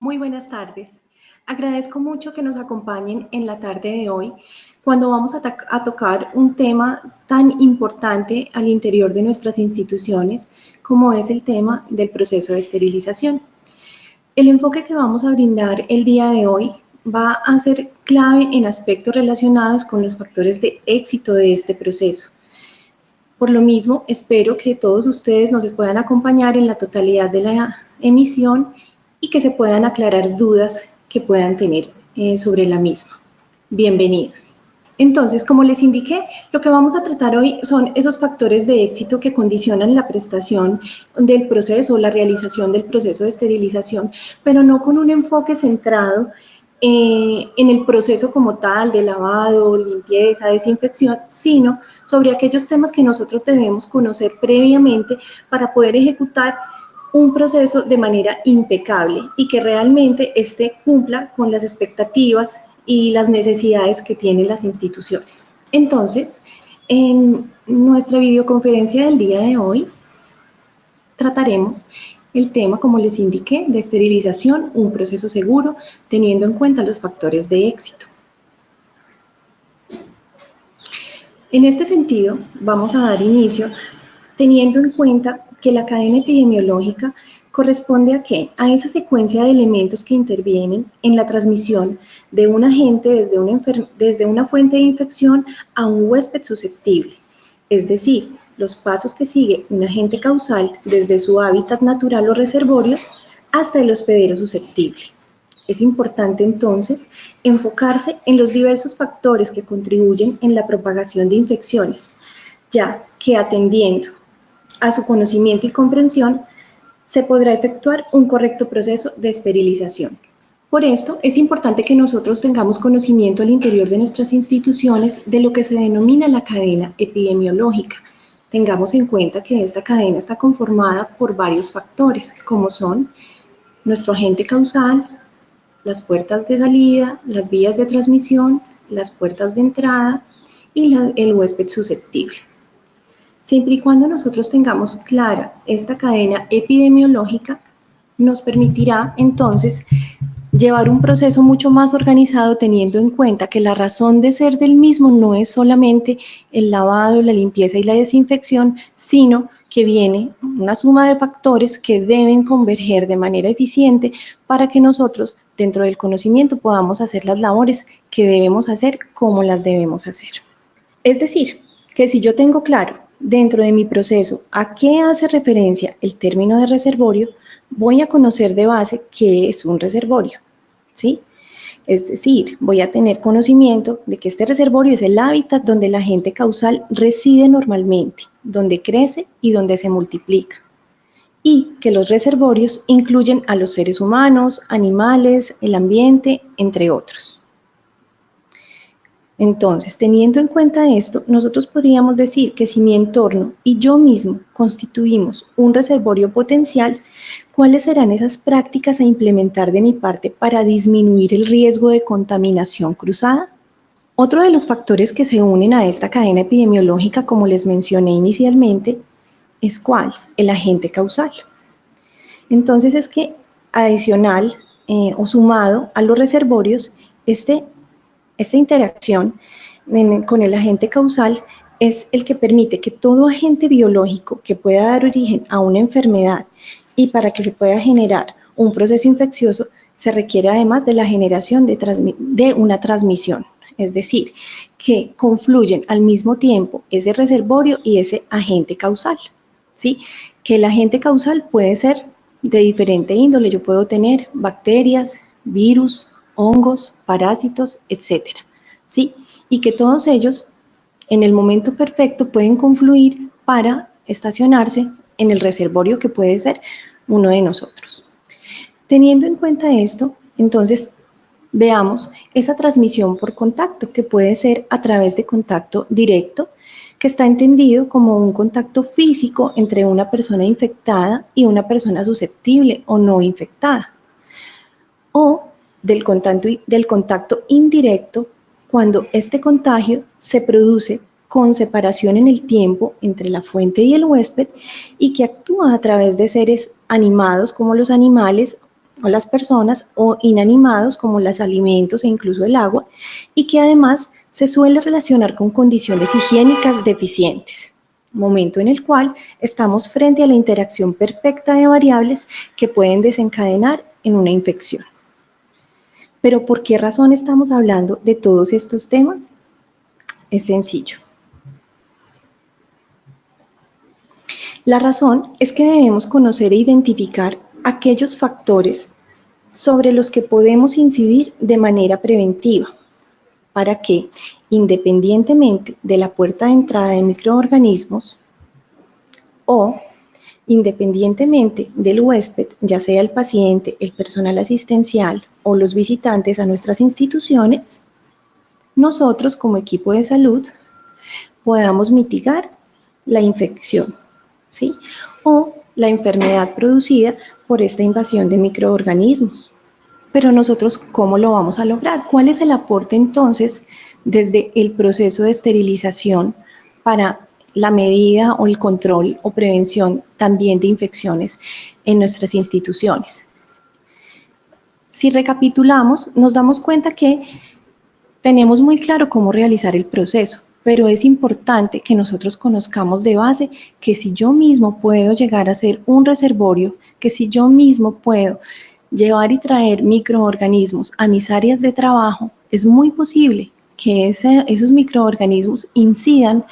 Muy buenas tardes. Agradezco mucho que nos acompañen en la tarde de hoy cuando vamos a tocar un tema tan importante al interior de nuestras instituciones como es el tema del proceso de esterilización. El enfoque que vamos a brindar el día de hoy va a ser clave en aspectos relacionados con los factores de éxito de este proceso. Por lo mismo, espero que todos ustedes nos puedan acompañar en la totalidad de la emisión y que se puedan aclarar dudas que puedan tener sobre la misma. Bienvenidos. Entonces, como les indiqué, lo que vamos a tratar hoy son esos factores de éxito que condicionan la prestación del proceso, la realización del proceso de esterilización, pero no con un enfoque centrado en el proceso como tal de lavado, limpieza, desinfección, sino sobre aquellos temas que nosotros debemos conocer previamente para poder ejecutar un proceso de manera impecable y que realmente cumpla con las expectativas y las necesidades que tienen las instituciones. Entonces, en nuestra videoconferencia del día de hoy trataremos el tema, como les indiqué, de esterilización, un proceso seguro, teniendo en cuenta los factores de éxito. En este sentido, vamos a dar inicio teniendo en cuenta que la cadena epidemiológica corresponde a ¿qué? A esa secuencia de elementos que intervienen en la transmisión de un agente desde una fuente de infección a un huésped susceptible, es decir, los pasos que sigue un agente causal desde su hábitat natural o reservorio hasta el hospedero susceptible. Es importante entonces enfocarse en los diversos factores que contribuyen en la propagación de infecciones, ya que atendiendo a su conocimiento y comprensión se podrá efectuar un correcto proceso de esterilización. Por esto, es importante que nosotros tengamos conocimiento al interior de nuestras instituciones de lo que se denomina la cadena epidemiológica. Tengamos en cuenta que esta cadena está conformada por varios factores, como son nuestro agente causal, las puertas de salida, las vías de transmisión, las puertas de entrada y el huésped susceptible. Siempre y cuando nosotros tengamos clara esta cadena epidemiológica, nos permitirá entonces llevar un proceso mucho más organizado teniendo en cuenta que la razón de ser del mismo no es solamente el lavado, la limpieza y la desinfección, sino que viene una suma de factores que deben converger de manera eficiente para que nosotros, dentro del conocimiento, podamos hacer las labores que debemos hacer como las debemos hacer. Es decir, que si yo tengo claro dentro de mi proceso a qué hace referencia el término de reservorio, voy a conocer de base qué es un reservorio, ¿sí? Es decir, voy a tener conocimiento de que este reservorio es el hábitat donde el agente causal reside normalmente, donde crece y donde se multiplica. Y que los reservorios incluyen a los seres humanos, animales, el ambiente, entre otros. Entonces, teniendo en cuenta esto, nosotros podríamos decir que si mi entorno y yo mismo constituimos un reservorio potencial, ¿cuáles serán esas prácticas a implementar de mi parte para disminuir el riesgo de contaminación cruzada? Otro de los factores que se unen a esta cadena epidemiológica, como les mencioné inicialmente, es ¿cuál? El agente causal. Entonces es que adicional o sumado a los reservorios, esta interacción con el agente causal es el que permite que todo agente biológico que pueda dar origen a una enfermedad y para que se pueda generar un proceso infeccioso se requiere además de la generación de una transmisión, es decir, que confluyen al mismo tiempo ese reservorio y ese agente causal, ¿sí? Que el agente causal puede ser de diferente índole, yo puedo tener bacterias, virus, hongos, parásitos, etcétera, ¿sí? Y que todos ellos en el momento perfecto pueden confluir para estacionarse en el reservorio que puede ser uno de nosotros. Teniendo en cuenta esto, entonces veamos esa transmisión por contacto que puede ser a través de contacto directo, que está entendido como un contacto físico entre una persona infectada y una persona susceptible o no infectada, o del contacto indirecto, cuando este contagio se produce con separación en el tiempo entre la fuente y el huésped y que actúa a través de seres animados como los animales o las personas, o inanimados como los alimentos e incluso el agua, y que además se suele relacionar con condiciones higiénicas deficientes, momento en el cual estamos frente a la interacción perfecta de variables que pueden desencadenar en una infección. Pero ¿por qué razón estamos hablando de todos estos temas? Es sencillo. La razón es que debemos conocer e identificar aquellos factores sobre los que podemos incidir de manera preventiva, para que, independientemente de la puerta de entrada de microorganismos o independientemente del huésped, ya sea el paciente, el personal asistencial o los visitantes a nuestras instituciones, nosotros como equipo de salud podamos mitigar la infección, ¿sí? O la enfermedad producida por esta invasión de microorganismos. Pero nosotros, ¿cómo lo vamos a lograr? ¿Cuál es el aporte entonces desde el proceso de esterilización para la medida o el control o prevención también de infecciones en nuestras instituciones? Si recapitulamos, nos damos cuenta que tenemos muy claro cómo realizar el proceso, pero es importante que nosotros conozcamos de base que si yo mismo puedo llegar a ser un reservorio, que si yo mismo puedo llevar y traer microorganismos a mis áreas de trabajo, es muy posible que esos microorganismos incidan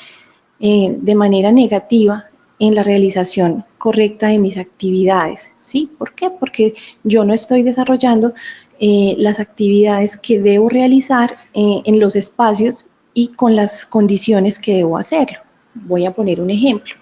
de manera negativa en la realización correcta de mis actividades, ¿sí? ¿Por qué? Porque yo no estoy desarrollando las actividades que debo realizar en los espacios y con las condiciones que debo hacerlo. Voy a poner un ejemplo.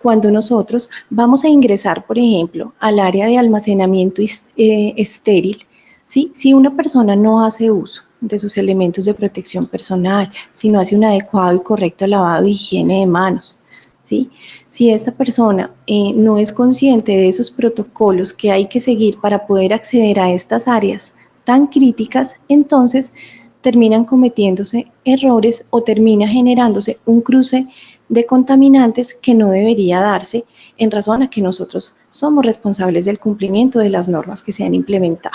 Cuando nosotros vamos a ingresar, por ejemplo, al área de almacenamiento estéril, ¿sí? Si una persona no hace uso de sus elementos de protección personal, si no hace un adecuado y correcto lavado y higiene de manos, ¿sí? Si esta persona no es consciente de esos protocolos que hay que seguir para poder acceder a estas áreas tan críticas, entonces terminan cometiéndose errores o termina generándose un cruce de contaminantes que no debería darse en razón a que nosotros somos responsables del cumplimiento de las normas que se han implementado.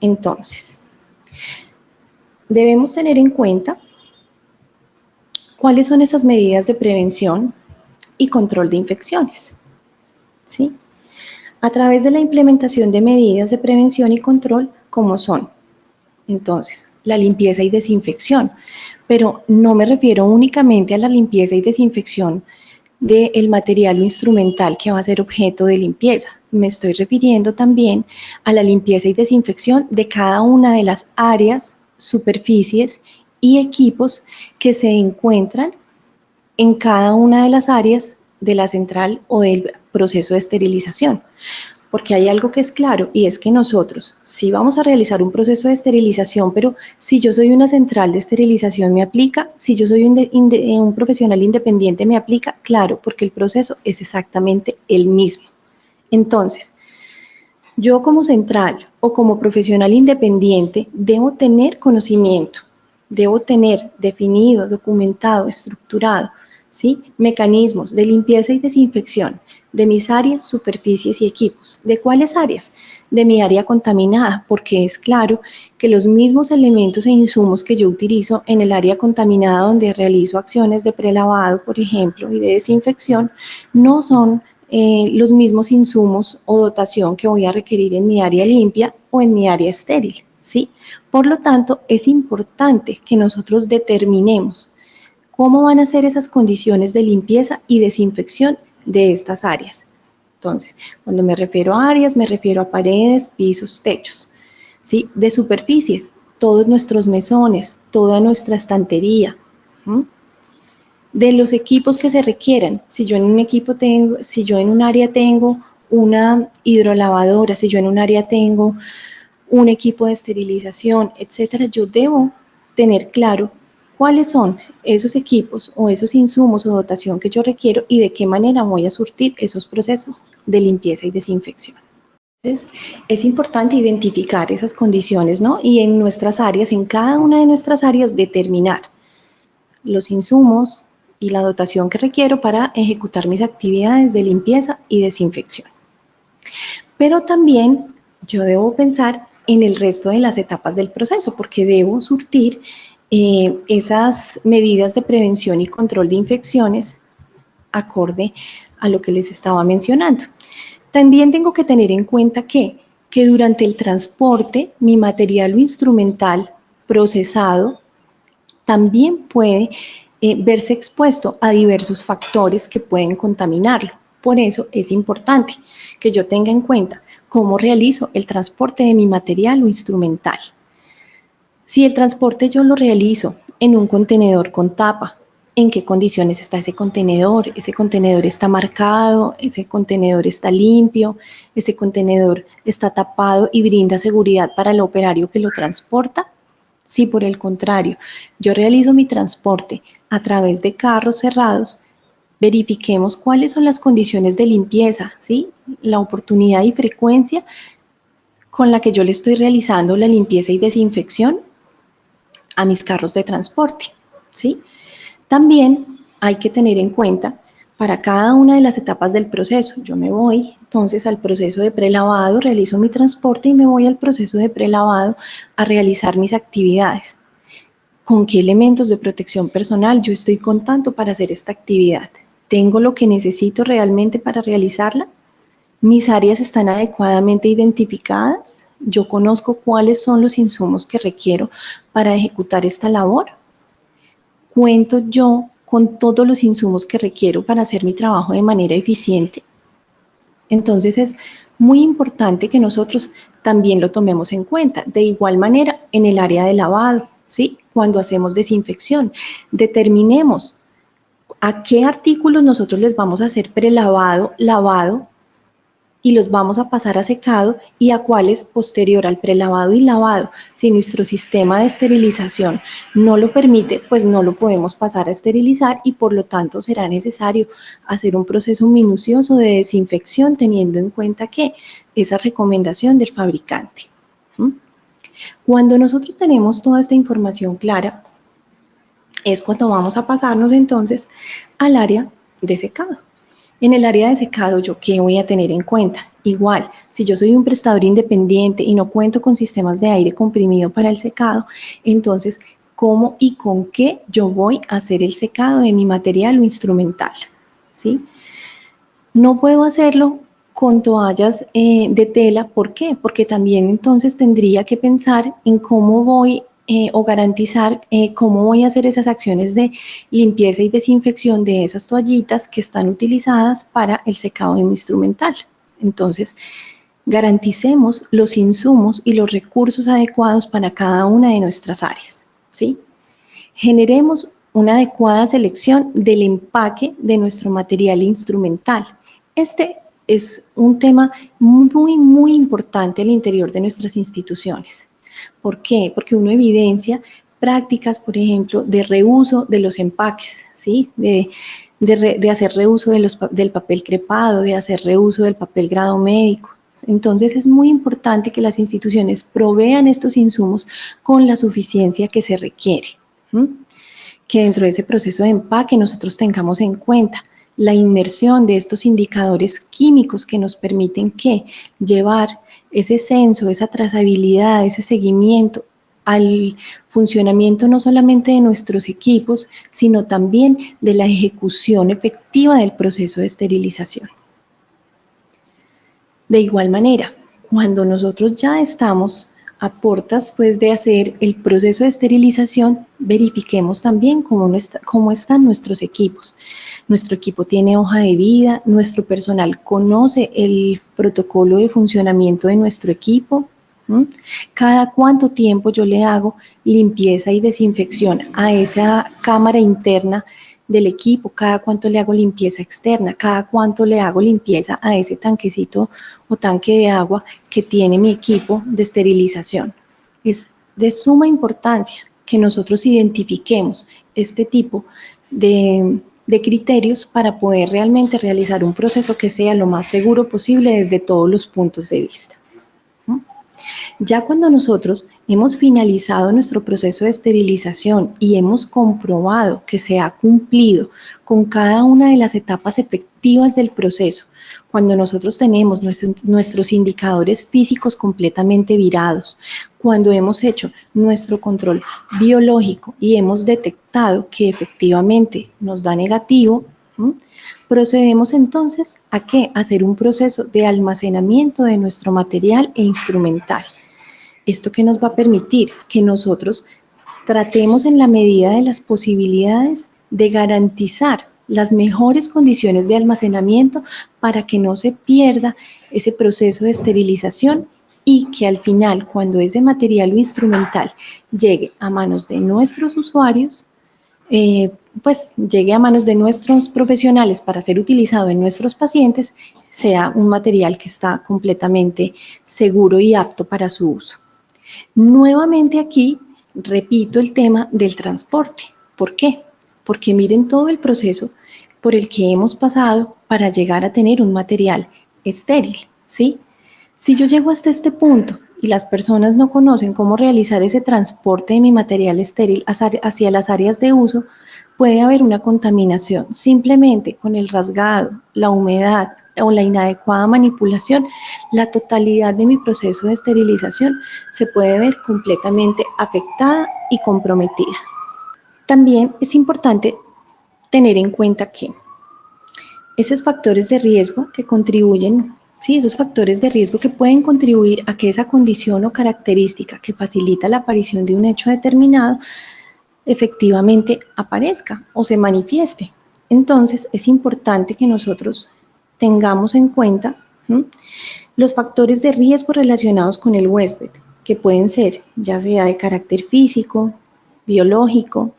Entonces, debemos tener en cuenta cuáles son esas medidas de prevención y control de infecciones, ¿sí? A través de la implementación de medidas de prevención y control, como son, entonces, la limpieza y desinfección, pero no me refiero únicamente a la limpieza y desinfección del material o instrumental que va a ser objeto de limpieza. Me estoy refiriendo también a la limpieza y desinfección de cada una de las áreas, superficies y equipos que se encuentran en cada una de las áreas de la central o del proceso de esterilización. Porque hay algo que es claro y es que nosotros sí vamos a realizar un proceso de esterilización, pero si yo soy una central de esterilización me aplica, si yo soy un profesional independiente me aplica, claro, porque el proceso es exactamente el mismo. Entonces, yo como central o como profesional independiente debo tener conocimiento, debo tener definido, documentado, estructurado, ¿sí? Mecanismos de limpieza y desinfección de mis áreas, superficies y equipos. ¿De cuáles áreas? De mi área contaminada, porque es claro que los mismos elementos e insumos que yo utilizo en el área contaminada donde realizo acciones de prelavado, por ejemplo, y de desinfección, no son los mismos insumos o dotación que voy a requerir en mi área limpia o en mi área estéril, ¿sí? Por lo tanto, es importante que nosotros determinemos cómo van a ser esas condiciones de limpieza y desinfección de estas áreas. Entonces, cuando me refiero a áreas, me refiero a paredes, pisos, techos, ¿sí? De superficies, todos nuestros mesones, toda nuestra estantería, ¿sí? De los equipos que se requieran. Si yo en un equipo tengo, si yo en un área tengo una hidrolavadora, si yo en un área tengo un equipo de esterilización, etcétera, yo debo tener claro cuáles son esos equipos o esos insumos o dotación que yo requiero y de qué manera voy a surtir esos procesos de limpieza y desinfección. Entonces, es importante identificar esas condiciones, ¿no? Y en nuestras áreas, en cada una de nuestras áreas, determinar los insumos y la dotación que requiero para ejecutar mis actividades de limpieza y desinfección. Pero también yo debo pensar en el resto de las etapas del proceso, porque debo surtir esas medidas de prevención y control de infecciones acorde a lo que les estaba mencionando. También tengo que tener en cuenta que durante el transporte mi material o instrumental procesado también puede verse expuesto a diversos factores que pueden contaminarlo. Por eso es importante que yo tenga en cuenta cómo realizo el transporte de mi material o instrumental. Si el transporte yo lo realizo en un contenedor con tapa, ¿en qué condiciones está ese contenedor? ¿Ese contenedor está marcado? ¿Ese contenedor está limpio? ¿Ese contenedor está tapado y brinda seguridad para el operario que lo transporta? Si por el contrario yo realizo mi transporte a través de carros cerrados, verifiquemos cuáles son las condiciones de limpieza, ¿sí? La oportunidad y frecuencia con la que yo le estoy realizando la limpieza y desinfección a mis carros de transporte, ¿sí? También hay que tener en cuenta para cada una de las etapas del proceso. Yo me voy entonces al proceso de prelavado, realizo mi transporte y me voy al proceso de prelavado a realizar mis actividades. ¿Con qué elementos de protección personal yo estoy contando para hacer esta actividad? ¿Tengo lo que necesito realmente para realizarla? ¿Mis áreas están adecuadamente identificadas? ¿Yo conozco cuáles son los insumos que requiero para ejecutar esta labor? ¿Cuento yo con todos los insumos que requiero para hacer mi trabajo de manera eficiente? Entonces es muy importante que nosotros también lo tomemos en cuenta. De igual manera, en el área de lavado, ¿sí? Cuando hacemos desinfección, determinemos a qué artículos nosotros les vamos a hacer prelavado, lavado, y los vamos a pasar a secado y a cuáles posterior al prelavado y lavado. Si nuestro sistema de esterilización no lo permite, pues no lo podemos pasar a esterilizar y por lo tanto será necesario hacer un proceso minucioso de desinfección teniendo en cuenta que esa recomendación del fabricante. Cuando nosotros tenemos toda esta información clara, es cuando vamos a pasarnos entonces al área de secado. En el área de secado, ¿yo qué voy a tener en cuenta? Igual, si yo soy un prestador independiente y no cuento con sistemas de aire comprimido para el secado, entonces, ¿cómo y con qué yo voy a hacer el secado de mi material o instrumental? ¿Sí? No puedo hacerlo con toallas de tela, ¿por qué? Porque también entonces tendría que pensar en cómo voy o garantizar cómo voy a hacer esas acciones de limpieza y desinfección de esas toallitas que están utilizadas para el secado de mi instrumental. Entonces, garanticemos los insumos y los recursos adecuados para cada una de nuestras áreas, ¿sí? Generemos una adecuada selección del empaque de nuestro material instrumental. Este es un tema muy importante al interior de nuestras instituciones. ¿Por qué? Porque uno evidencia prácticas, por ejemplo, de reuso de los empaques, ¿sí? De hacer reuso del papel crepado, de hacer reuso del papel grado médico. Entonces es muy importante que las instituciones provean estos insumos con la suficiencia que se requiere. Que dentro de ese proceso de empaque nosotros tengamos en cuenta la inmersión de estos indicadores químicos que nos permiten llevar ese censo, esa trazabilidad, ese seguimiento al funcionamiento no solamente de nuestros equipos, sino también de la ejecución efectiva del proceso de esterilización. De igual manera, cuando nosotros ya estamos a puertas pues, de hacer el proceso de esterilización, verifiquemos también cómo están nuestros equipos. Nuestro equipo tiene hoja de vida, nuestro personal conoce el protocolo de funcionamiento de nuestro equipo. Cada cuánto tiempo yo le hago limpieza y desinfección a esa cámara interna del equipo, cada cuánto le hago limpieza externa, cada cuánto le hago limpieza a ese tanquecito o tanque de agua que tiene mi equipo de esterilización. Es de suma importancia que nosotros identifiquemos este tipo de criterios para poder realmente realizar un proceso que sea lo más seguro posible desde todos los puntos de vista. Ya cuando nosotros hemos finalizado nuestro proceso de esterilización y hemos comprobado que se ha cumplido con cada una de las etapas efectivas del proceso, cuando nosotros tenemos nuestros indicadores físicos completamente virados, cuando hemos hecho nuestro control biológico y hemos detectado que efectivamente nos da negativo, procedemos entonces ¿a qué? A hacer un proceso de almacenamiento de nuestro material e instrumental. ¿Esto qué nos va a permitir? Que nosotros tratemos en la medida de las posibilidades de garantizar las mejores condiciones de almacenamiento para que no se pierda ese proceso de esterilización y que al final, cuando ese material o instrumental llegue a manos de nuestros usuarios, pues llegue a manos de nuestros profesionales para ser utilizado en nuestros pacientes, sea un material que está completamente seguro y apto para su uso. Nuevamente aquí repito el tema del transporte. ¿Por qué? Porque miren todo el proceso por el que hemos pasado para llegar a tener un material estéril, ¿sí? Si yo llego hasta este punto y las personas no conocen cómo realizar ese transporte de mi material estéril hacia las áreas de uso, puede haber una contaminación. Simplemente con el rasgado, la humedad o la inadecuada manipulación, la totalidad de mi proceso de esterilización se puede ver completamente afectada y comprometida. También es importante tener en cuenta que esos factores de riesgo que contribuyen, sí, esos factores de riesgo que pueden contribuir a que esa condición o característica que facilita la aparición de un hecho determinado efectivamente aparezca o se manifieste. Entonces es importante que nosotros tengamos en cuenta los factores de riesgo relacionados con el huésped, que pueden ser ya sea de carácter físico, biológico,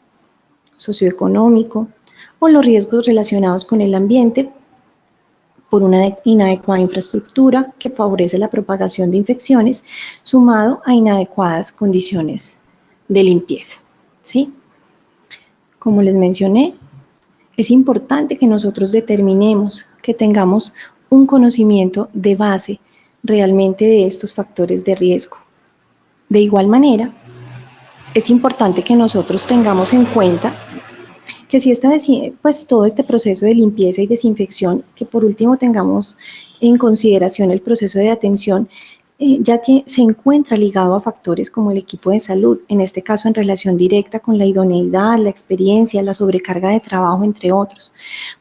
socioeconómico, o los riesgos relacionados con el ambiente por una inadecuada infraestructura que favorece la propagación de infecciones, sumado a inadecuadas condiciones de limpieza, ¿sí? Como les mencioné, es importante que nosotros determinemos, que tengamos un conocimiento de base realmente de estos factores de riesgo. De igual manera, es importante que nosotros tengamos en cuenta que si pues todo este proceso de limpieza y desinfección, que por último tengamos en consideración el proceso de atención, ya que se encuentra ligado a factores como el equipo de salud, en este caso en relación directa con la idoneidad, la experiencia, la sobrecarga de trabajo, entre otros.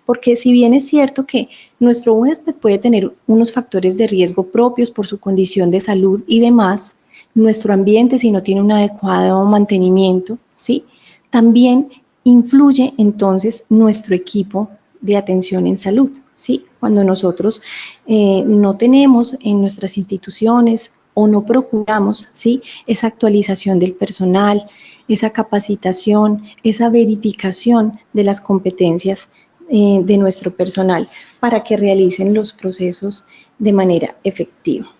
Porque si bien es cierto que nuestro huésped puede tener unos factores de riesgo propios por su condición de salud y demás, nuestro ambiente, si no tiene un adecuado mantenimiento, ¿sí? También influye entonces nuestro equipo de atención en salud, ¿sí? Cuando nosotros no tenemos en nuestras instituciones o no procuramos, ¿sí?, esa actualización del personal, esa capacitación, esa verificación de las competencias de nuestro personal para que realicen los procesos de manera efectiva.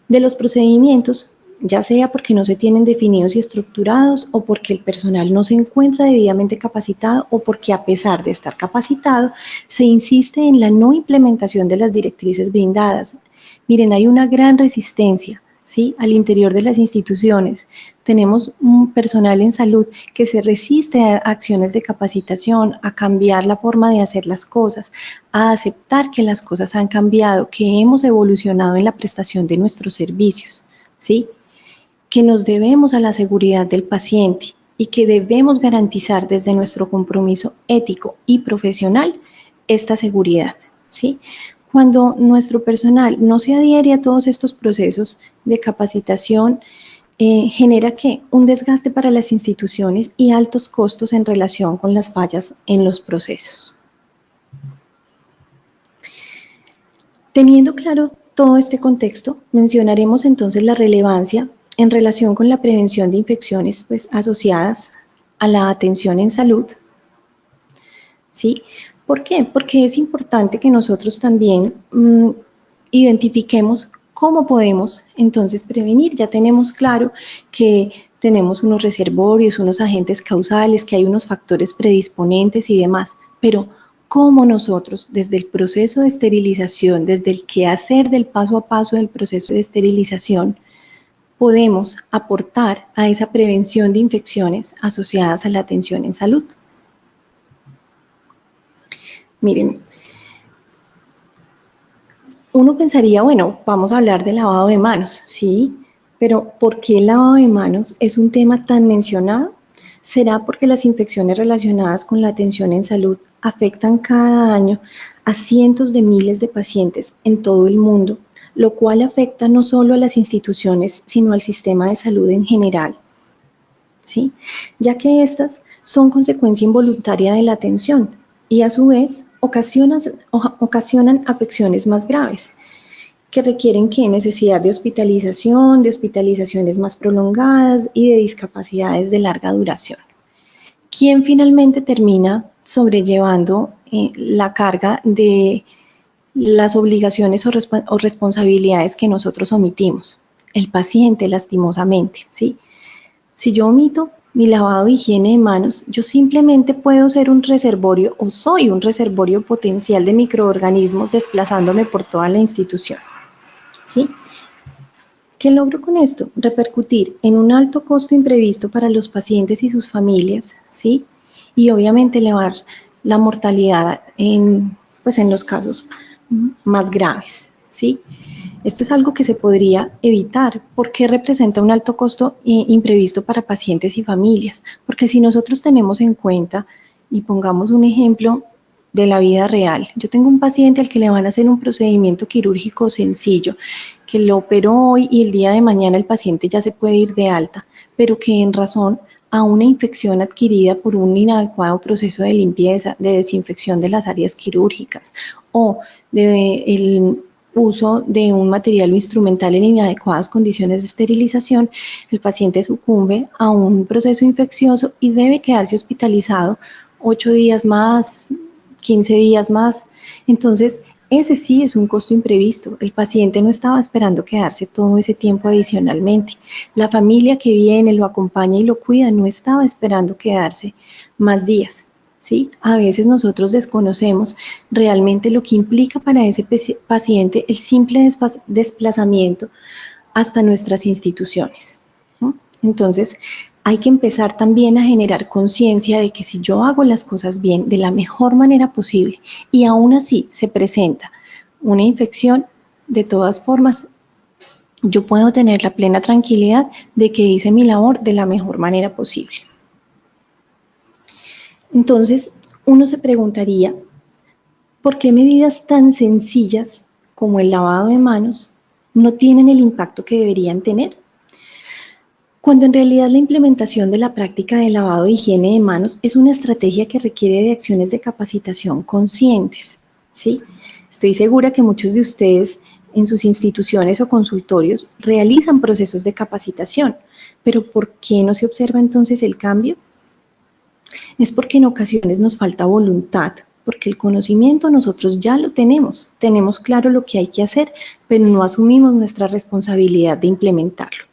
De los procedimientos, ya sea porque no se tienen definidos y estructurados o porque el personal no se encuentra debidamente capacitado o porque a pesar de estar capacitado se insiste en la no implementación de las directrices brindadas. Miren, hay una gran resistencia, ¿sí?, al interior de las instituciones. Tenemos un personal en salud que se resiste a acciones de capacitación, a cambiar la forma de hacer las cosas, a aceptar que las cosas han cambiado, que hemos evolucionado en la prestación de nuestros servicios, ¿sí?, que nos debemos a la seguridad del paciente y que debemos garantizar desde nuestro compromiso ético y profesional esta seguridad, ¿sí? Cuando nuestro personal no se adhiere a todos estos procesos de capacitación, genera que un desgaste para las instituciones y altos costos en relación con las fallas en los procesos. Teniendo claro todo este contexto, mencionaremos entonces la relevancia en relación con la prevención de infecciones pues, asociadas a la atención en salud, ¿sí? ¿Por qué? Porque es importante que nosotros también identifiquemos cómo podemos entonces prevenir. Ya tenemos claro que tenemos unos reservorios, unos agentes causales, que hay unos factores predisponentes y demás, pero cómo nosotros, desde el proceso de esterilización, desde el quehacer del paso a paso del proceso de esterilización, podemos aportar a esa prevención de infecciones asociadas a la atención en salud. Miren, Uno pensaría, bueno, vamos a hablar de lavado de manos, sí, pero ¿por qué el lavado de manos es un tema tan mencionado? ¿Será porque las infecciones relacionadas con la atención en salud afectan cada año a cientos de miles de pacientes en todo el mundo, lo cual afecta no solo a las instituciones, sino al sistema de salud en general? ¿Sí? Ya que estas son consecuencia involuntaria de la atención y a su vez ocasionan afecciones más graves que requieren que necesidad de hospitalizaciones más prolongadas y de discapacidades de larga duración. ¿Quién finalmente termina sobrellevando la carga de las obligaciones o responsabilidades que nosotros omitimos? El paciente, lastimosamente, ¿sí? Si yo omito mi lavado de higiene de manos, yo simplemente puedo ser un reservorio o soy un reservorio potencial de microorganismos desplazándome por toda la institución, ¿sí? ¿Qué logro con esto? Repercutir en un alto costo imprevisto para los pacientes y sus familias, ¿sí? Y obviamente elevar la mortalidad pues en los casos más graves, ¿sí? Esto es algo que se podría evitar. ¿Por qué representa un alto costo imprevisto para pacientes y familias? Porque si nosotros tenemos en cuenta y pongamos un ejemplo de la vida real. Yo tengo un paciente al que le van a hacer un procedimiento quirúrgico sencillo, que lo operó hoy y el día de mañana el paciente ya se puede ir de alta, pero que en razón a una infección adquirida por un inadecuado proceso de limpieza, de desinfección de las áreas quirúrgicas o del uso de un material o instrumental en inadecuadas condiciones de esterilización, el paciente sucumbe a un proceso infeccioso y debe quedarse hospitalizado 8 días más, 15 días más. Entonces, ese sí es un costo imprevisto. El paciente no estaba esperando quedarse todo ese tiempo adicionalmente. La familia que viene, lo acompaña y lo cuida no estaba esperando quedarse más días. ¿Sí? A veces nosotros desconocemos realmente lo que implica para ese paciente el simple desplazamiento hasta nuestras instituciones, ¿no? Entonces, hay que empezar también a generar conciencia de que si yo hago las cosas bien, de la mejor manera posible, y aún así se presenta una infección, de todas formas, yo puedo tener la plena tranquilidad de que hice mi labor de la mejor manera posible. Entonces, uno se preguntaría, ¿por qué medidas tan sencillas como el lavado de manos no tienen el impacto que deberían tener? Cuando en realidad la implementación de la práctica de lavado de higiene de manos es una estrategia que requiere de acciones de capacitación conscientes, ¿sí? Estoy segura que muchos de ustedes en sus instituciones o consultorios realizan procesos de capacitación, pero ¿por qué no se observa entonces el cambio? Es porque en ocasiones nos falta voluntad, porque el conocimiento nosotros ya lo tenemos claro lo que hay que hacer, pero no asumimos nuestra responsabilidad de implementarlo.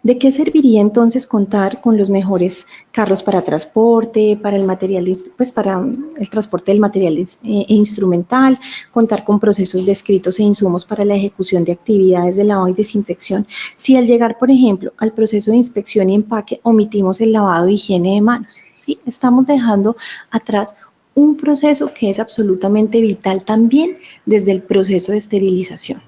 ¿De qué serviría entonces contar con los mejores carros para transporte, para el material, pues para el transporte del material instrumental, contar con procesos descritos e insumos para la ejecución de actividades de lavado y desinfección, si al llegar, por ejemplo, al proceso de inspección y empaque omitimos el lavado y higiene de manos? ¿Sí? Estamos dejando atrás un proceso que es absolutamente vital también desde el proceso de esterilización.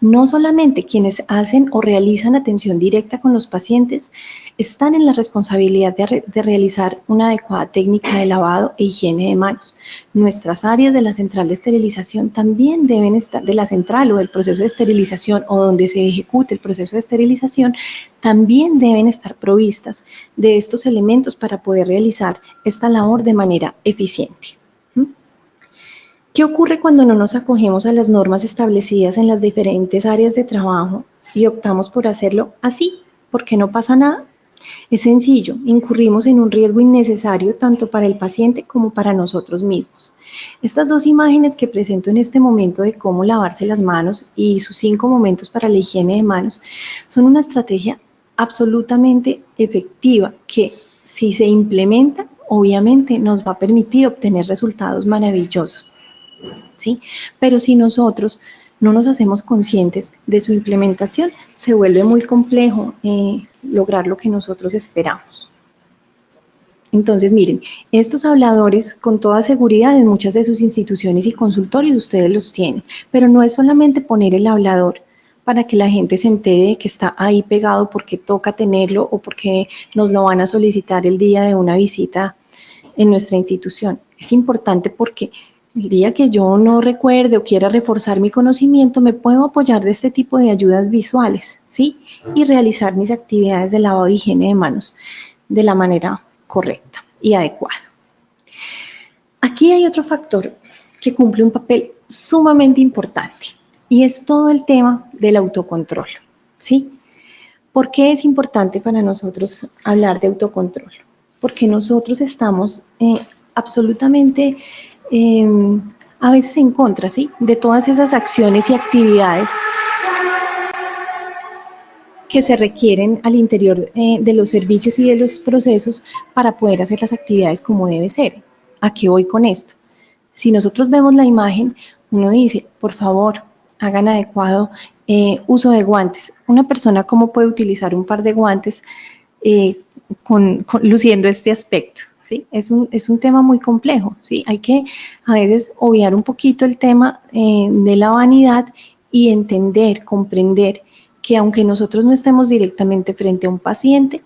No solamente quienes hacen o realizan atención directa con los pacientes están en la responsabilidad de realizar una adecuada técnica de lavado e higiene de manos. Nuestras áreas de la central de esterilización también deben estar, de la central o del proceso de esterilización o donde se ejecute el proceso de esterilización, también deben estar provistas de estos elementos para poder realizar esta labor de manera eficiente. ¿Qué ocurre cuando no nos acogemos a las normas establecidas en las diferentes áreas de trabajo y optamos por hacerlo así? ¿Porque no pasa nada? Es sencillo, incurrimos en un riesgo innecesario tanto para el paciente como para nosotros mismos. Estas dos imágenes que presento en este momento de cómo lavarse las manos y sus 5 momentos para la higiene de manos son una estrategia absolutamente efectiva que, si se implementa, obviamente nos va a permitir obtener resultados maravillosos. ¿Sí? Pero si nosotros no nos hacemos conscientes de su implementación, se vuelve muy complejo lograr lo que nosotros esperamos. Entonces, miren, estos habladores, con toda seguridad, en muchas de sus instituciones y consultorios ustedes los tienen, pero no es solamente poner el hablador para que la gente se entere de que está ahí pegado porque toca tenerlo o porque nos lo van a solicitar el día de una visita en nuestra institución. Es importante porque el día que yo no recuerde o quiera reforzar mi conocimiento, me puedo apoyar de este tipo de ayudas visuales, ¿sí? Y realizar mis actividades de lavado y higiene de manos de la manera correcta y adecuada. Aquí hay otro factor que cumple un papel sumamente importante y es todo el tema del autocontrol, ¿sí? ¿Por qué es importante para nosotros hablar de autocontrol? Porque nosotros estamos absolutamente a veces en contra, ¿sí? De todas esas acciones y actividades que se requieren al interior de los servicios y de los procesos para poder hacer las actividades como debe ser. ¿A qué voy con esto? Si nosotros vemos la imagen, uno dice, por favor, hagan adecuado uso de guantes. Una persona, ¿cómo puede utilizar un par de guantes luciendo este aspecto? ¿Sí? Es un tema muy complejo, ¿sí? Hay que a veces obviar un poquito el tema de la vanidad y entender, comprender que aunque nosotros no estemos directamente frente a un paciente,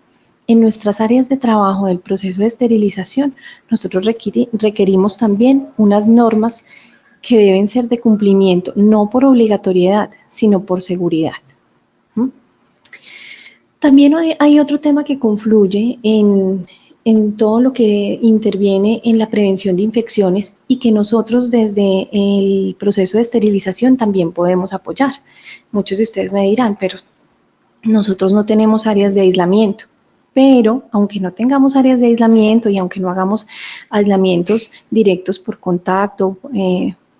en nuestras áreas de trabajo del proceso de esterilización, nosotros requerimos también unas normas que deben ser de cumplimiento, no por obligatoriedad, sino por seguridad. También hay otro tema que confluye en todo lo que interviene en la prevención de infecciones y que nosotros desde el proceso de esterilización también podemos apoyar. Muchos de ustedes me dirán, pero nosotros no tenemos áreas de aislamiento. Pero aunque no tengamos áreas de aislamiento y aunque no hagamos aislamientos directos por contacto,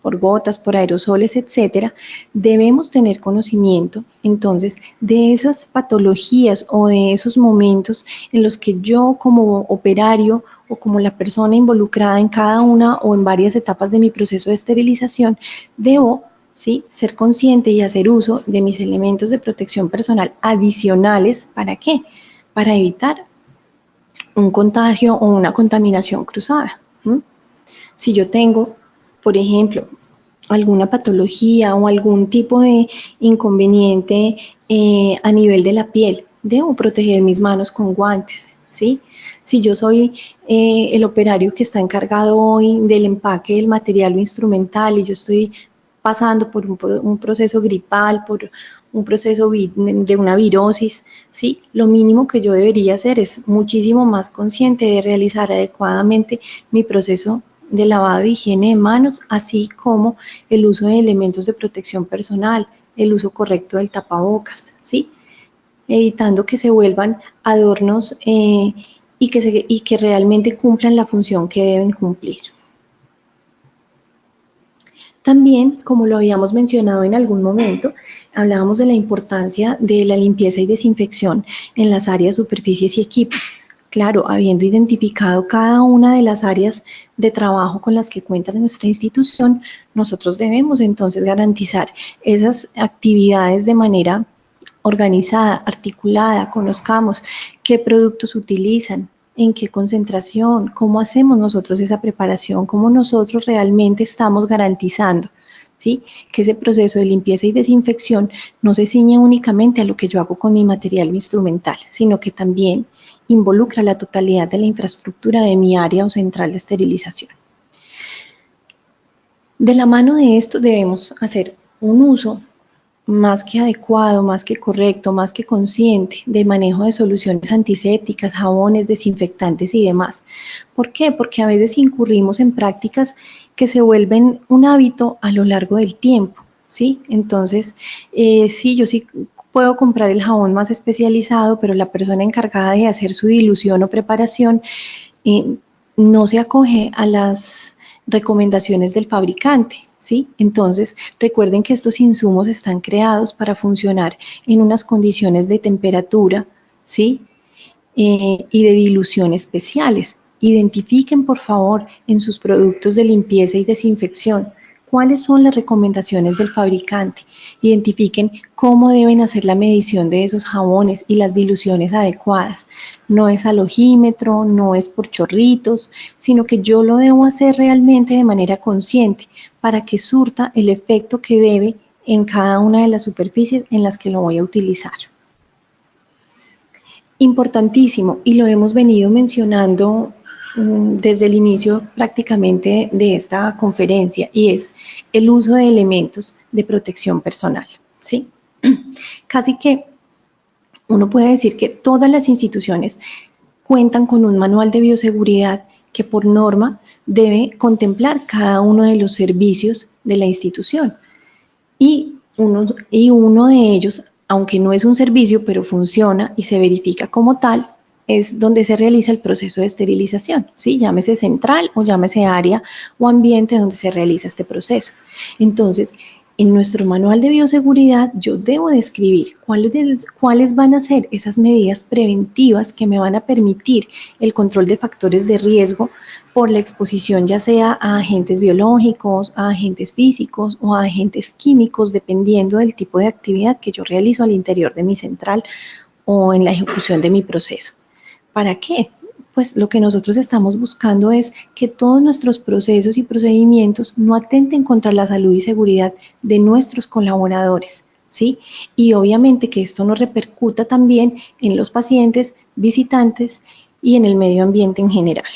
por gotas, por aerosoles, etcétera, debemos tener conocimiento entonces de esas patologías o de esos momentos en los que yo como operario o como la persona involucrada en cada una o en varias etapas de mi proceso de esterilización debo, ¿sí?, ser consciente y hacer uso de mis elementos de protección personal adicionales. ¿Para qué? Para evitar un contagio o una contaminación cruzada. Si yo tengo, por ejemplo, alguna patología o algún tipo de inconveniente a nivel de la piel, debo proteger mis manos con guantes, ¿sí? Si yo soy el operario que está encargado hoy del empaque del material o instrumental y yo estoy pasando por un proceso gripal, por un proceso de una virosis, ¿sí? Lo mínimo que yo debería hacer es muchísimo más consciente de realizar adecuadamente mi proceso de lavado y higiene de manos, así como el uso de elementos de protección personal, el uso correcto del tapabocas, ¿sí? Evitando que se vuelvan adornos y que realmente cumplan la función que deben cumplir. También, como lo habíamos mencionado en algún momento, hablábamos de la importancia de la limpieza y desinfección en las áreas, superficies y equipos. Claro, habiendo identificado cada una de las áreas de trabajo con las que cuenta nuestra institución, nosotros debemos entonces garantizar esas actividades de manera organizada, articulada, conozcamos qué productos utilizan, en qué concentración, cómo hacemos nosotros esa preparación, cómo nosotros realmente estamos garantizando, ¿sí?, que ese proceso de limpieza y desinfección no se ciñe únicamente a lo que yo hago con mi material instrumental, sino que también involucra la totalidad de la infraestructura de mi área o central de esterilización. De la mano de esto debemos hacer un uso más que adecuado, más que correcto, más que consciente de manejo de soluciones antisépticas, jabones, desinfectantes y demás. ¿Por qué? Porque a veces incurrimos en prácticas que se vuelven un hábito a lo largo del tiempo, ¿sí? Entonces, sí, yo sí puedo comprar el jabón más especializado, pero la persona encargada de hacer su dilución o preparación no se acoge a las recomendaciones del fabricante, ¿sí? Entonces, recuerden que estos insumos están creados para funcionar en unas condiciones de temperatura, ¿sí?, y de dilución especiales. Identifiquen, por favor, en sus productos de limpieza y desinfección cuáles son las recomendaciones del fabricante, identifiquen cómo deben hacer la medición de esos jabones y las diluciones adecuadas. No es al ojímetro, no es por chorritos, sino que yo lo debo hacer realmente de manera consciente para que surta el efecto que debe en cada una de las superficies en las que lo voy a utilizar. Importantísimo, y lo hemos venido mencionando desde el inicio prácticamente de esta conferencia, y es el uso de elementos de protección personal, ¿sí? Casi que uno puede decir que todas las instituciones cuentan con un manual de bioseguridad que por norma debe contemplar cada uno de los servicios de la institución. Y uno de ellos, aunque no es un servicio, pero funciona y se verifica como tal, es donde se realiza el proceso de esterilización, ¿sí? Llámese central o llámese área o ambiente donde se realiza este proceso. Entonces, en nuestro manual de bioseguridad yo debo describir cuáles van a ser esas medidas preventivas que me van a permitir el control de factores de riesgo por la exposición ya sea a agentes biológicos, a agentes físicos o a agentes químicos, dependiendo del tipo de actividad que yo realizo al interior de mi central o en la ejecución de mi proceso. ¿Para qué? Pues lo que nosotros estamos buscando es que todos nuestros procesos y procedimientos no atenten contra la salud y seguridad de nuestros colaboradores, ¿sí? Y obviamente que esto no repercuta también en los pacientes, visitantes y en el medio ambiente en general.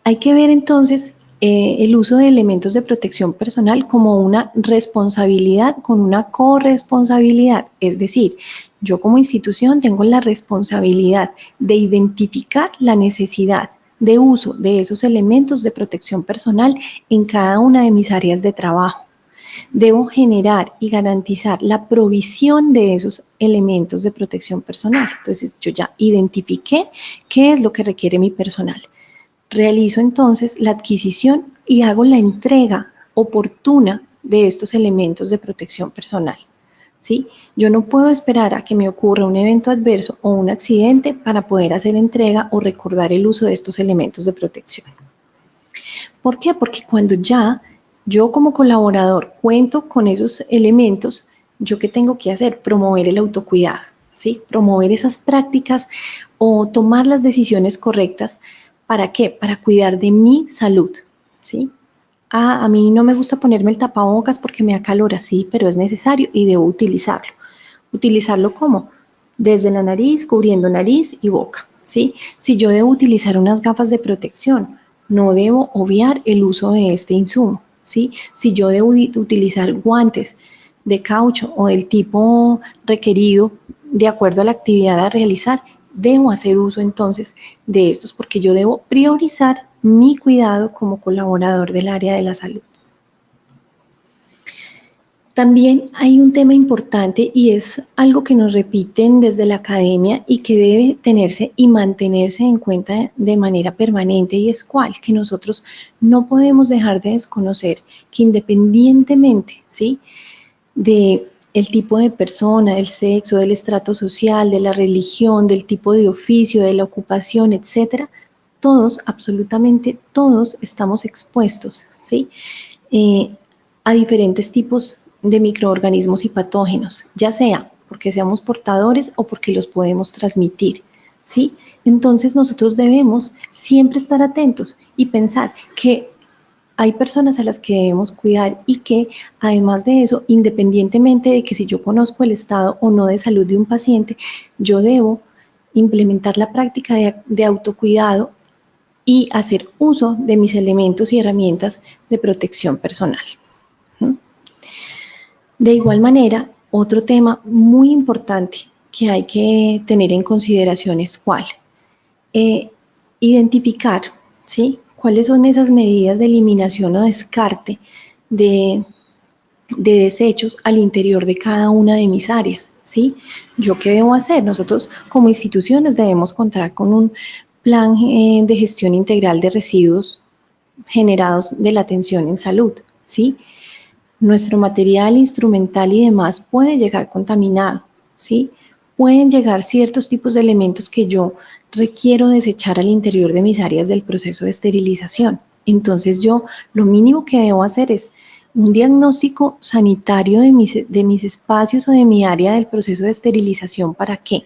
Hay que ver entonces el uso de elementos de protección personal como una responsabilidad con una corresponsabilidad, es decir, yo como institución tengo la responsabilidad de identificar la necesidad de uso de esos elementos de protección personal en cada una de mis áreas de trabajo. Debo generar y garantizar la provisión de esos elementos de protección personal. Entonces, yo ya identifiqué qué es lo que requiere mi personal. Realizo entonces la adquisición y hago la entrega oportuna de estos elementos de protección personal, ¿sí? Yo no puedo esperar a que me ocurra un evento adverso o un accidente para poder hacer entrega o recordar el uso de estos elementos de protección. ¿Por qué? Porque cuando ya yo como colaborador cuento con esos elementos, ¿yo qué tengo que hacer? Promover el autocuidado, ¿sí? Promover esas prácticas o tomar las decisiones correctas. ¿Para qué? Para cuidar de mi salud, ¿sí? A mí no me gusta ponerme el tapabocas porque me acalora, sí, pero es necesario y debo utilizarlo. ¿Utilizarlo cómo? Desde la nariz, cubriendo nariz y boca, ¿sí? Si yo debo utilizar unas gafas de protección, no debo obviar el uso de este insumo, ¿sí? Si yo debo utilizar guantes de caucho o del tipo requerido de acuerdo a la actividad a realizar, debo hacer uso entonces de estos porque yo debo priorizar mi cuidado como colaborador del área de la salud. También hay un tema importante y es algo que nos repiten desde la academia y que debe tenerse y mantenerse en cuenta de manera permanente, y es cuál, que nosotros no podemos dejar de desconocer que independientemente, ¿sí?, de el tipo de persona, del sexo, del estrato social, de la religión, del tipo de oficio, de la ocupación, etcétera, todos, absolutamente todos, estamos expuestos, ¿sí?, a diferentes tipos de microorganismos y patógenos, ya sea porque seamos portadores o porque los podemos transmitir, ¿sí? Entonces nosotros debemos siempre estar atentos y pensar que hay personas a las que debemos cuidar y que además de eso, independientemente de que si yo conozco el estado o no de salud de un paciente, yo debo implementar la práctica de autocuidado y hacer uso de mis elementos y herramientas de protección personal. De igual manera, otro tema muy importante que hay que tener en consideración es cuál. Identificar, ¿sí?, cuáles son esas medidas de eliminación o descarte de desechos al interior de cada una de mis áreas, ¿sí? ¿Yo qué debo hacer? Nosotros como instituciones debemos contar con un plan de gestión integral de residuos generados de la atención en salud, ¿sí? Nuestro material instrumental y demás puede llegar contaminado, ¿sí? Pueden llegar ciertos tipos de elementos que yo requiero desechar al interior de mis áreas del proceso de esterilización. Entonces yo lo mínimo que debo hacer es un diagnóstico sanitario de mis espacios o de mi área del proceso de esterilización. ¿Para qué?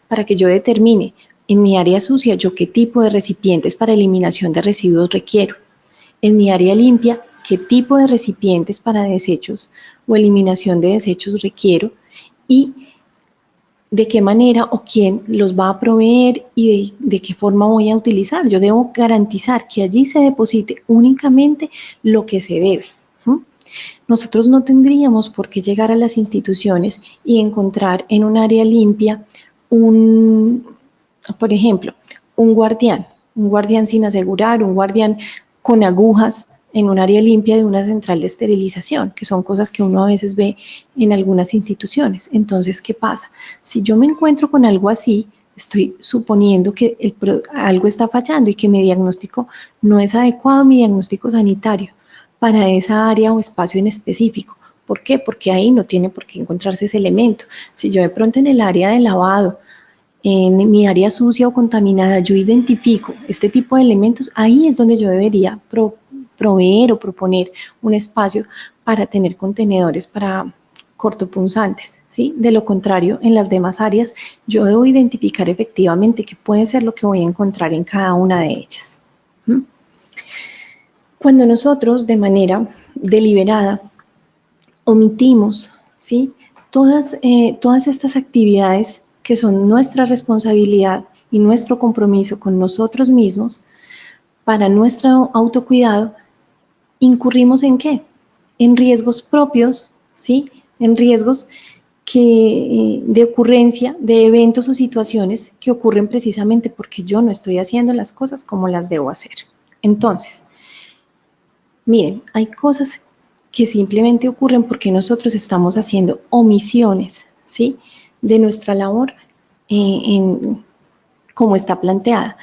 Para que yo determine en mi área sucia yo qué tipo de recipientes para eliminación de residuos requiero. En mi área limpia, qué tipo de recipientes para desechos o eliminación de desechos requiero y de qué manera o quién los va a proveer y de qué forma voy a utilizar. Yo debo garantizar que allí se deposite únicamente lo que se debe. Nosotros no tendríamos por qué llegar a las instituciones y encontrar en un área limpia por ejemplo, un guardián sin asegurar, un guardián con agujas en un área limpia de una central de esterilización, que son cosas que uno a veces ve en algunas instituciones. Entonces, ¿qué pasa? Si yo me encuentro con algo así, estoy suponiendo que algo está fallando y que mi diagnóstico no es adecuado, mi diagnóstico sanitario, para esa área o espacio en específico. ¿Por qué? Porque ahí no tiene por qué encontrarse ese elemento. Si yo de pronto en el área de lavado, en mi área sucia o contaminada, yo identifico este tipo de elementos, ahí es donde yo debería proveer o proponer un espacio para tener contenedores para cortopunzantes, ¿sí? De lo contrario, en las demás áreas, yo debo identificar efectivamente qué puede ser lo que voy a encontrar en cada una de ellas. Cuando nosotros, de manera deliberada, omitimos, ¿sí? Todas estas actividades que son nuestra responsabilidad y nuestro compromiso con nosotros mismos para nuestro autocuidado, ¿incurrimos en qué? En riesgos propios, ¿sí? En riesgos de ocurrencia de eventos o situaciones que ocurren precisamente porque yo no estoy haciendo las cosas como las debo hacer. Entonces, miren, hay cosas que simplemente ocurren porque nosotros estamos haciendo omisiones, ¿sí? De nuestra labor como está planteada.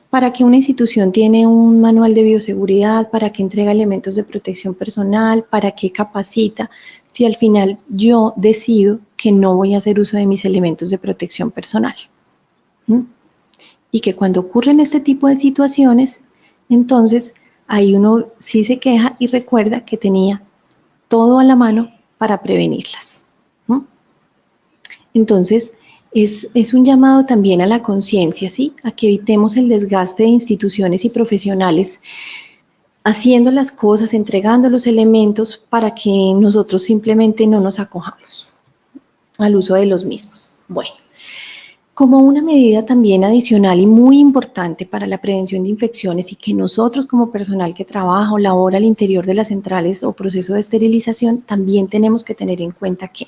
¿Para qué una institución tiene un manual de bioseguridad? ¿Para qué entrega elementos de protección personal? ¿Para qué capacita? Si al final yo decido que no voy a hacer uso de mis elementos de protección personal. Y que cuando ocurren este tipo de situaciones, entonces ahí uno sí se queja y recuerda que tenía todo a la mano para prevenirlas. Entonces, es un llamado también a la conciencia, ¿sí? A que evitemos el desgaste de instituciones y profesionales haciendo las cosas, entregando los elementos para que nosotros simplemente no nos acojamos al uso de los mismos. Bueno, como una medida también adicional y muy importante para la prevención de infecciones y que nosotros como personal que trabaja o labora al interior de las centrales o proceso de esterilización también tenemos que tener en cuenta que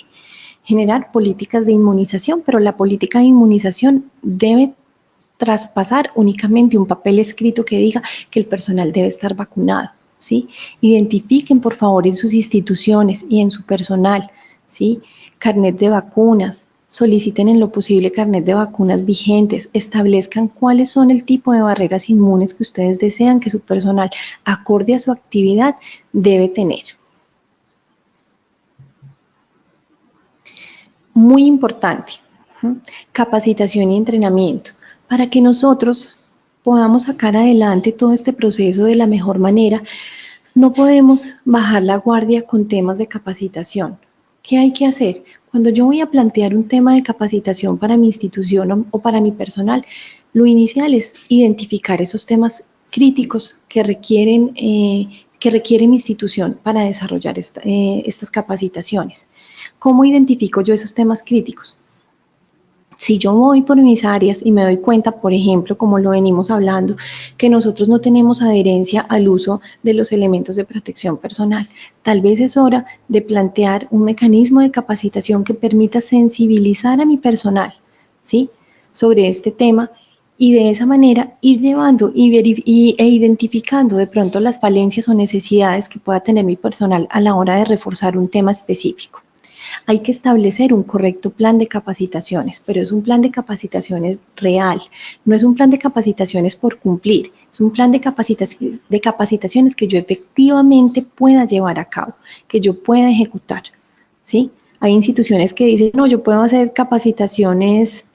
generar políticas de inmunización, pero la política de inmunización debe traspasar únicamente un papel escrito que diga que el personal debe estar vacunado, ¿sí? Identifiquen, por favor, en sus instituciones y en su personal, ¿sí? Carnet de vacunas, soliciten en lo posible carnet de vacunas vigentes, establezcan cuáles son el tipo de barreras inmunes que ustedes desean que su personal, acorde a su actividad, debe tener. Muy importante, capacitación y entrenamiento, para que nosotros podamos sacar adelante todo este proceso de la mejor manera. No podemos bajar la guardia con temas de capacitación. ¿Qué hay que hacer? Cuando yo voy a plantear un tema de capacitación para mi institución o para mi personal, lo inicial es identificar esos temas críticos que requieren mi institución para desarrollar estas capacitaciones. ¿Cómo identifico yo esos temas críticos? Si yo voy por mis áreas y me doy cuenta, por ejemplo, como lo venimos hablando, que nosotros no tenemos adherencia al uso de los elementos de protección personal, tal vez es hora de plantear un mecanismo de capacitación que permita sensibilizar a mi personal, ¿sí? Sobre este tema y de esa manera ir llevando e identificando de pronto las falencias o necesidades que pueda tener mi personal a la hora de reforzar un tema específico. Hay que establecer un correcto plan de capacitaciones, pero es un plan de capacitaciones real, no es un plan de capacitaciones por cumplir, es un plan de capacitaciones que yo efectivamente pueda llevar a cabo, que yo pueda ejecutar, ¿sí? Hay instituciones que dicen, no, yo puedo hacer capacitaciones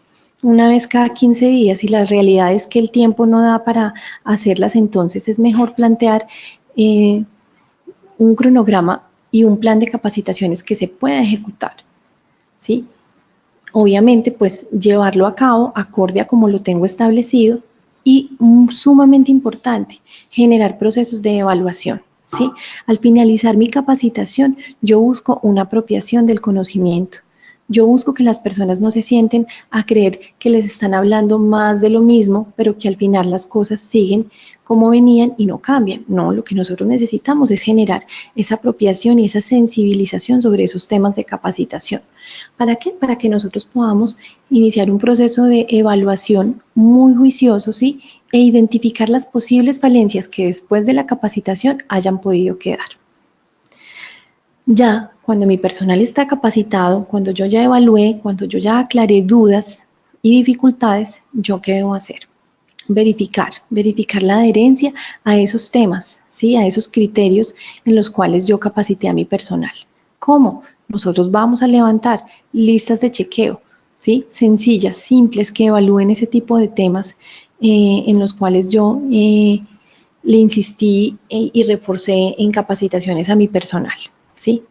una vez cada 15 días y la realidad es que el tiempo no da para hacerlas, entonces es mejor plantear un cronograma y un plan de capacitaciones que se pueda ejecutar, ¿sí? Obviamente, pues llevarlo a cabo acorde a como lo tengo establecido y sumamente importante, generar procesos de evaluación, ¿sí? Al finalizar mi capacitación, yo busco una apropiación del conocimiento. Yo busco que las personas no se sienten a creer que les están hablando más de lo mismo, pero que al final las cosas siguen como venían y no cambian. No, lo que nosotros necesitamos es generar esa apropiación y esa sensibilización sobre esos temas de capacitación. ¿Para qué? Para que nosotros podamos iniciar un proceso de evaluación muy juicioso, ¿sí? E identificar las posibles falencias que después de la capacitación hayan podido quedar. Ya cuando mi personal está capacitado, cuando yo ya evalué, cuando yo ya aclaré dudas y dificultades, ¿yo qué debo hacer? Verificar la adherencia a esos temas, ¿sí? A esos criterios en los cuales yo capacité a mi personal. ¿Cómo? Nosotros vamos a levantar listas de chequeo, ¿sí? Sencillas, simples, que evalúen ese tipo de temas en los cuales yo le insistí y reforcé en capacitaciones a mi personal, ¿sí?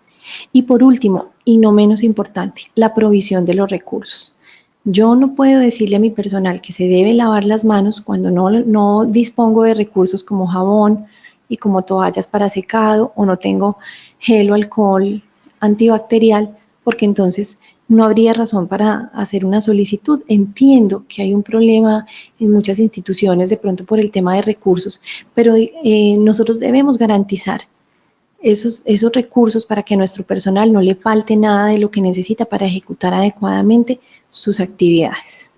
Y por último, y no menos importante, la provisión de los recursos. Yo no puedo decirle a mi personal que se debe lavar las manos cuando no dispongo de recursos como jabón y como toallas para secado o no tengo gel o alcohol antibacterial, porque entonces no habría razón para hacer una solicitud. Entiendo que hay un problema en muchas instituciones de pronto por el tema de recursos, pero nosotros debemos garantizar esos recursos para que a nuestro personal no le falte nada de lo que necesita para ejecutar adecuadamente sus actividades.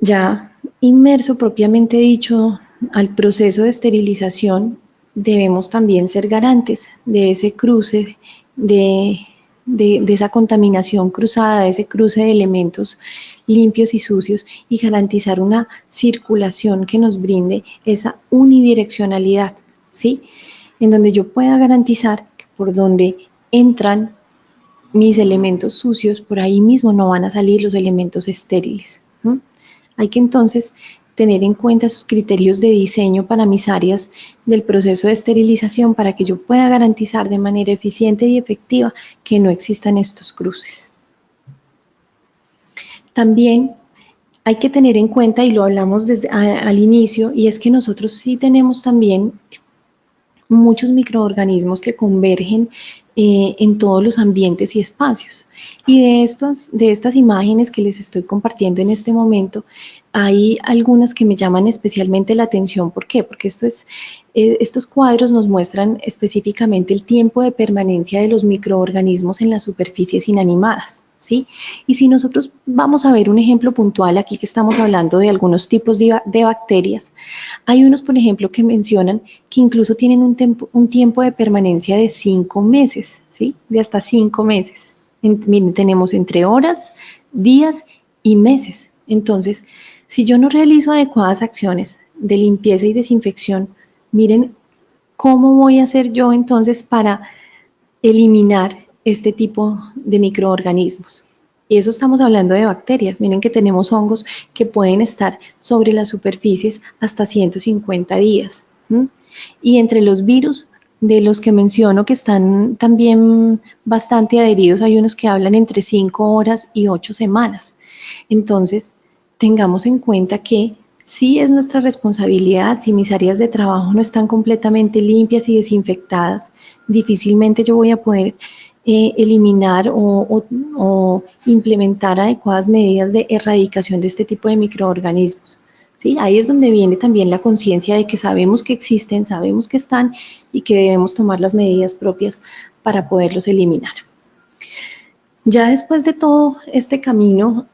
Ya inmerso propiamente dicho al proceso de esterilización, debemos también ser garantes de ese cruce, de esa contaminación cruzada, de ese cruce de elementos limpios y sucios y garantizar una circulación que nos brinde esa unidireccionalidad, ¿sí? En donde yo pueda garantizar que por donde entran mis elementos sucios, por ahí mismo no van a salir los elementos estériles. Hay que entonces tener en cuenta esos criterios de diseño para mis áreas del proceso de esterilización para que yo pueda garantizar de manera eficiente y efectiva que no existan estos cruces. También hay que tener en cuenta, y lo hablamos desde al inicio, y es que nosotros sí tenemos también muchos microorganismos que convergen en todos los ambientes y espacios. Y de estas imágenes que les estoy compartiendo en este momento, hay algunas que me llaman especialmente la atención. ¿Por qué? Porque estos cuadros nos muestran específicamente el tiempo de permanencia de los microorganismos en las superficies inanimadas, ¿sí? Y si nosotros vamos a ver un ejemplo puntual, aquí que estamos hablando de algunos tipos de bacterias, hay unos, por ejemplo, que mencionan que incluso tienen un tiempo de permanencia de 5 meses, ¿sí? De hasta 5 meses. Miren, tenemos entre horas, días y meses. Entonces, si yo no realizo adecuadas acciones de limpieza y desinfección, miren cómo voy a hacer yo entonces para eliminar este tipo de microorganismos. Y eso estamos hablando de bacterias. Miren que tenemos hongos que pueden estar sobre las superficies hasta 150 días. Y entre los virus de los que menciono que están también bastante adheridos, hay unos que hablan entre 5 horas y 8 semanas. Entonces, tengamos en cuenta que sí es nuestra responsabilidad. Si mis áreas de trabajo no están completamente limpias y desinfectadas, difícilmente yo voy a poder eliminar o implementar adecuadas medidas de erradicación de este tipo de microorganismos. ¿Sí? Ahí es donde viene también la conciencia de que sabemos que existen, sabemos que están y que debemos tomar las medidas propias para poderlos eliminar. Ya después de todo este camino,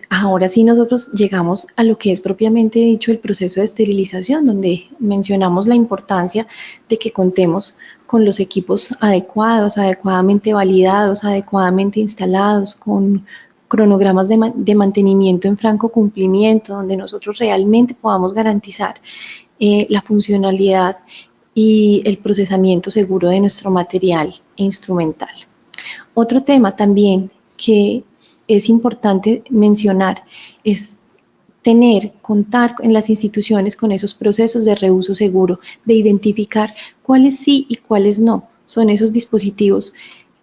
ahora sí nosotros llegamos a lo que es propiamente dicho el proceso de esterilización, donde mencionamos la importancia de que contemos con los equipos adecuados, adecuadamente validados, adecuadamente instalados, con cronogramas de mantenimiento en franco cumplimiento, donde nosotros realmente podamos garantizar la funcionalidad y el procesamiento seguro de nuestro material instrumental. Otro tema también que es importante mencionar es contar en las instituciones con esos procesos de reuso seguro, de identificar cuáles sí y cuáles no son esos dispositivos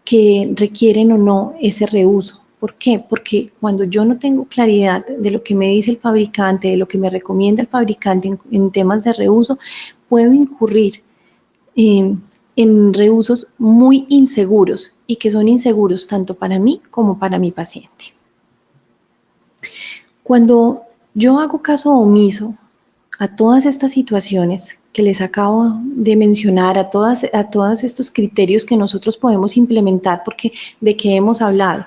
que requieren o no ese reuso. ¿Por qué? Porque cuando yo no tengo claridad de lo que me dice el fabricante, de lo que me recomienda el fabricante en temas de reuso, puedo incurrir en reusos muy inseguros y que son inseguros tanto para mí como para mi paciente. Cuando yo hago caso omiso a todas estas situaciones que les acabo de mencionar, a todos estos criterios que nosotros podemos implementar, porque de qué hemos hablado,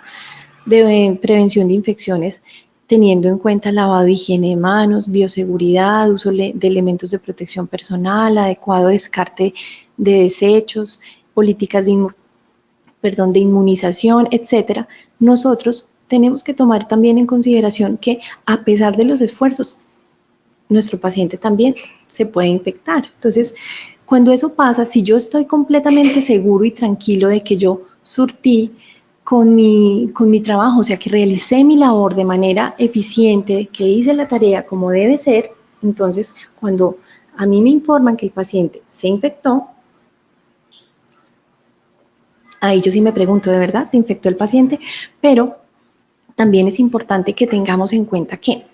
de prevención de infecciones, teniendo en cuenta lavado y higiene de manos, bioseguridad, uso de elementos de protección personal, adecuado descarte de desechos, políticas de inmunización, etcétera, nosotros tenemos que tomar también en consideración que a pesar de los esfuerzos, nuestro paciente también se puede infectar. Entonces, cuando eso pasa, si yo estoy completamente seguro y tranquilo de que yo surtí con mi trabajo, o sea, que realicé mi labor de manera eficiente, que hice la tarea como debe ser, entonces, cuando a mí me informan que el paciente se infectó, ahí yo sí me pregunto, ¿de verdad se infectó el paciente? Pero también es importante que tengamos en cuenta que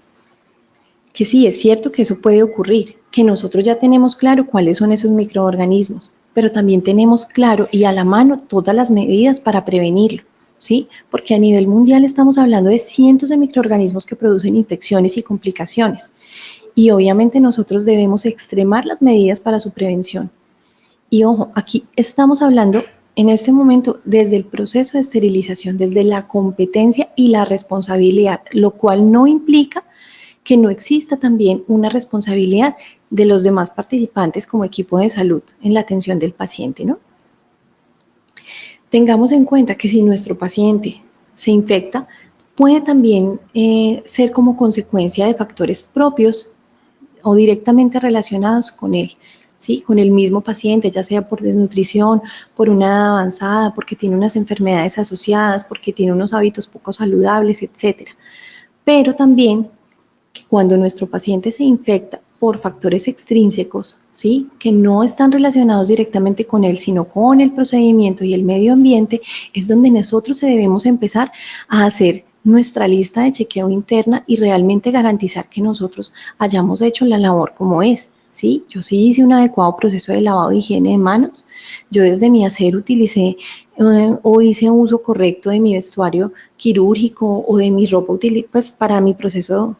sí, es cierto que eso puede ocurrir, que nosotros ya tenemos claro cuáles son esos microorganismos, pero también tenemos claro y a la mano todas las medidas para prevenirlo, ¿sí? Porque a nivel mundial estamos hablando de cientos de microorganismos que producen infecciones y complicaciones. Y obviamente nosotros debemos extremar las medidas para su prevención. Y ojo, aquí estamos hablando en este momento desde el proceso de esterilización, desde la competencia y la responsabilidad, lo cual no implica que no exista también una responsabilidad de los demás participantes como equipo de salud en la atención del paciente, ¿no? Tengamos en cuenta que si nuestro paciente se infecta, puede también ser como consecuencia de factores propios o directamente relacionados con él, ¿sí? Con el mismo paciente, ya sea por desnutrición, por una edad avanzada, porque tiene unas enfermedades asociadas, porque tiene unos hábitos poco saludables, etcétera. Pero también que cuando nuestro paciente se infecta por factores extrínsecos, ¿sí? Que no están relacionados directamente con él, sino con el procedimiento y el medio ambiente, es donde nosotros debemos empezar a hacer nuestra lista de chequeo interna y realmente garantizar que nosotros hayamos hecho la labor como es, ¿sí? Yo sí hice un adecuado proceso de lavado y higiene de manos, yo desde mi hacer utilicé o hice un uso correcto de mi vestuario quirúrgico o de mi ropa pues para mi proceso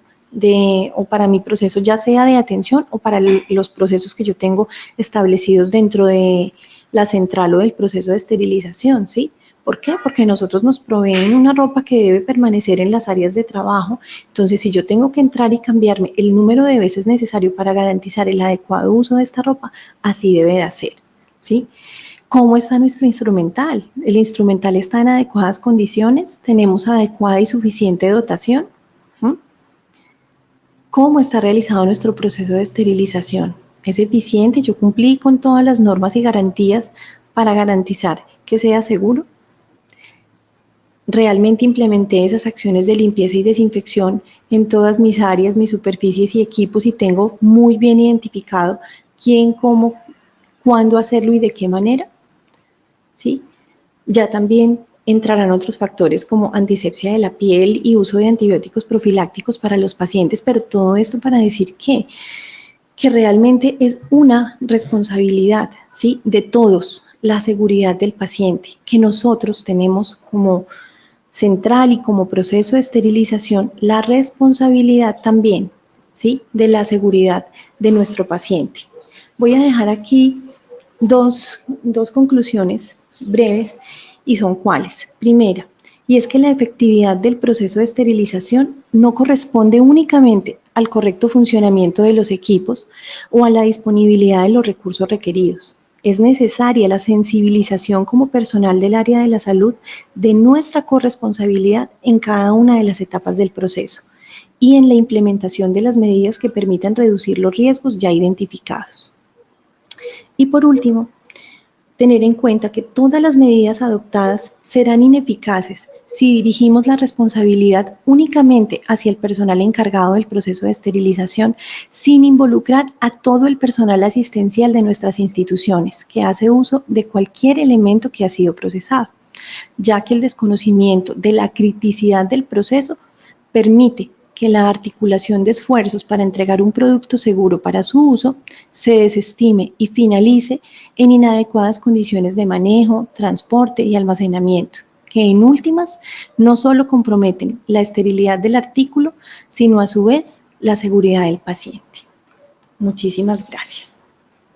o para mi proceso ya sea de atención o para los procesos que yo tengo establecidos dentro de la central o del proceso de esterilización, ¿sí? ¿Por qué? Porque nosotros nos proveen una ropa que debe permanecer en las áreas de trabajo. Entonces, si yo tengo que entrar y cambiarme el número de veces necesario para garantizar el adecuado uso de esta ropa, así debe de ser, ¿sí? ¿Cómo está nuestro instrumental? ¿El instrumental está en adecuadas condiciones? ¿Tenemos adecuada y suficiente dotación? ¿Mm? ¿Cómo está realizado nuestro proceso de esterilización? ¿Es eficiente? ¿Yo cumplí con todas las normas y garantías para garantizar que sea seguro? ¿Realmente implementé esas acciones de limpieza y desinfección en todas mis áreas, mis superficies y equipos y tengo muy bien identificado quién, cómo, cuándo hacerlo y de qué manera? ¿Sí? Ya también entrarán otros factores como antisepsia de la piel y uso de antibióticos profilácticos para los pacientes, pero todo esto para decir que realmente es una responsabilidad, ¿sí? De todos, la seguridad del paciente, que nosotros tenemos como central y como proceso de esterilización la responsabilidad también, ¿sí? De la seguridad de nuestro paciente. Voy a dejar aquí dos conclusiones breves y son cuáles. Primera, y es que la efectividad del proceso de esterilización no corresponde únicamente al correcto funcionamiento de los equipos o a la disponibilidad de los recursos requeridos. Es necesaria la sensibilización como personal del área de la salud de nuestra corresponsabilidad en cada una de las etapas del proceso y en la implementación de las medidas que permitan reducir los riesgos ya identificados. Y por último, tener en cuenta que todas las medidas adoptadas serán ineficaces si dirigimos la responsabilidad únicamente hacia el personal encargado del proceso de esterilización, sin involucrar a todo el personal asistencial de nuestras instituciones que hace uso de cualquier elemento que ha sido procesado, ya que el desconocimiento de la criticidad del proceso permite que la articulación de esfuerzos para entregar un producto seguro para su uso se desestime y finalice en inadecuadas condiciones de manejo, transporte y almacenamiento, que en últimas no solo comprometen la esterilidad del artículo, sino a su vez la seguridad del paciente. Muchísimas gracias.